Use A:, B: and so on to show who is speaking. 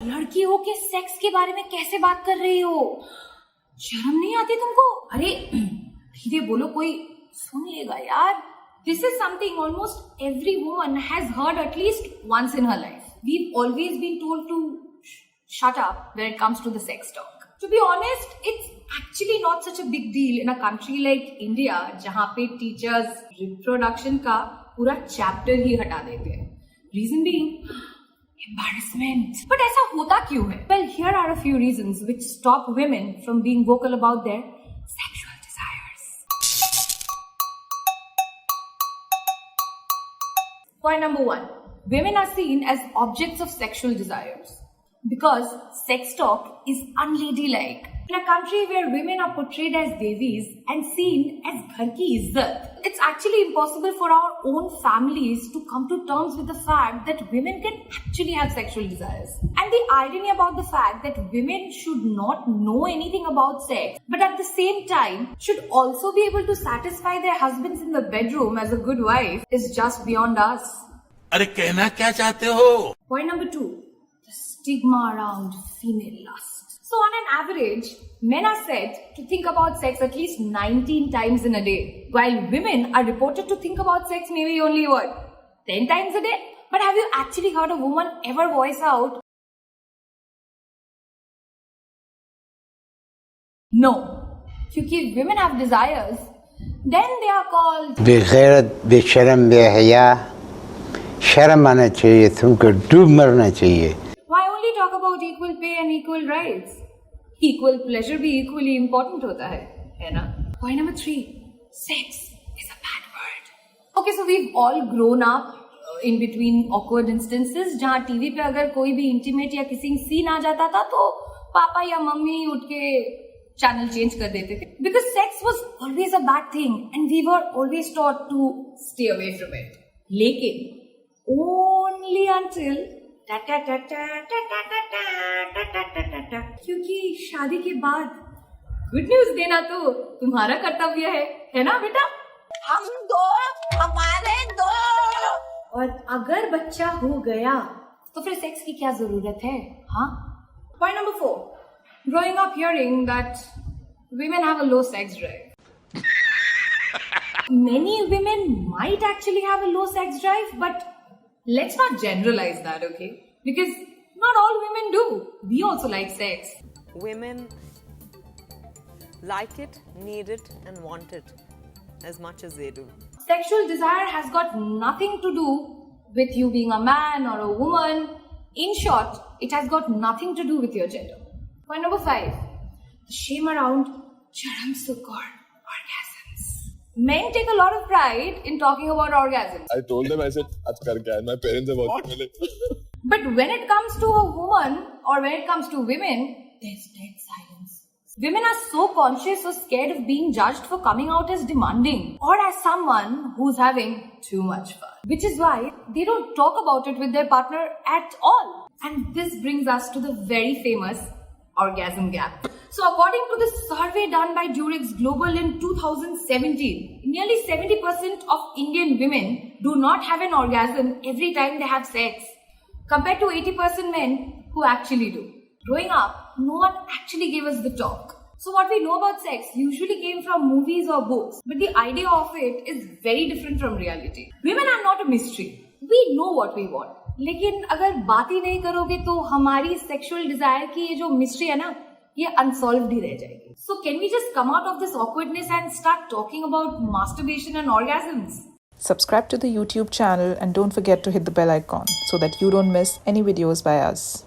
A: लड़की हो के सेक्स के बारे में कैसे बात कर रही हो? शर्म नहीं आती तुमको? अरे धीरे बोलो, कोई सुन लेगा यार. This is something almost every woman has heard at least once in her life. We've always been told to shut up when it comes to the sex talk. To be honest, it's actually not such a big deal in a country like India, जहाँ पे teachers reproduction का पूरा chapter ही हटा देते हैं. Reason being, embarrassment. But ऐसा होता क्यों है? Well, here are a few reasons which stop women from being vocal about their sexual desires. Point number 1. Women are seen as objects of sexual desires because sex talk is unladylike. In a country where women are portrayed as devis and seen as ghar ki izzat, it's actually impossible for our own families to come to terms with the fact that women can actually have sexual desires. And the irony about the fact that women should not know anything about sex, but at the same time should also be able to satisfy their husbands in the bedroom as a good wife is just beyond us.
B: अरे कहना क्या चाहते हो?
A: Point number 2. The stigma around female lust. So on an average, men are said to think about sex at least 19 times in a day, while women are reported to think about sex maybe only 10 times a day? But have you actually heard a woman ever voice out, no? Because women have desires, then they are called
C: बेगैरत, बेशरम, बेहया. शर्म आना चाहिए, तुमको डूब मरना चाहिए.
A: Why only talk about equal pay and equal rights? Equal pleasure भी equally important होता है ना? Point number 3. Sex is a bad word. Okay, so we've all grown up in between awkward instances जहाँ टीवी पे अगर कोई भी intimate या किसिंग सीन आ जाता था तो पापा या मम्मी उठ के चैनल चेंज कर देते थे. Because sex was always a bad thing and we were always taught to stay away from it. लेकिन only until क्योंकि शादी के बाद गुड न्यूज देना तो तुम्हारा कर्तव्य है ना बेटा?
D: हम दो, हमारे दो.
A: और अगर बच्चा हो गया तो फिर सेक्स की क्या जरूरत है? हाँ. Point number 4. Growing up hearing that women have a low sex drive. Many women might actually have a low sex drive, but let's not generalize that, okay? Because not all women do. We also like sex.
D: Women like it, need it, and want it as much as they do.
A: Sexual desire has got nothing to do with you being a man or a woman. In short, it has got nothing to do with your gender. Point number 5. The shame around charam sukar orgasms. Men take a lot of pride in talking about orgasms.
E: I told them, I said, आज करके आया. My parents have also मिले.
A: But when it comes to a woman or when it comes to women, there's dead silence. Women are so conscious or scared of being judged for coming out as demanding or as someone who's having too much fun. Which is why they don't talk about it with their partner at all. And this brings us to the very famous orgasm gap. So according to the survey done by Durex Global in 2017, nearly 70% of Indian women do not have an orgasm every time they have sex, compared to 80% men who actually do. Growing up, no one actually gave us the talk. So what we know about sex usually came from movies or books, but the idea of it is very different from reality. Women are not a mystery. We know what we want. लेकिन अगर बात ही नहीं करोगे तो हमारी sexual desire की ये जो मिस्ट्री है ना, ये अनसॉल्व्ड ही रह जाएगी. So can we just come out of this awkwardness and start talking about masturbation and orgasms?
F: Subscribe to the YouTube channel and don't forget to hit the bell icon so that you don't miss any videos by us.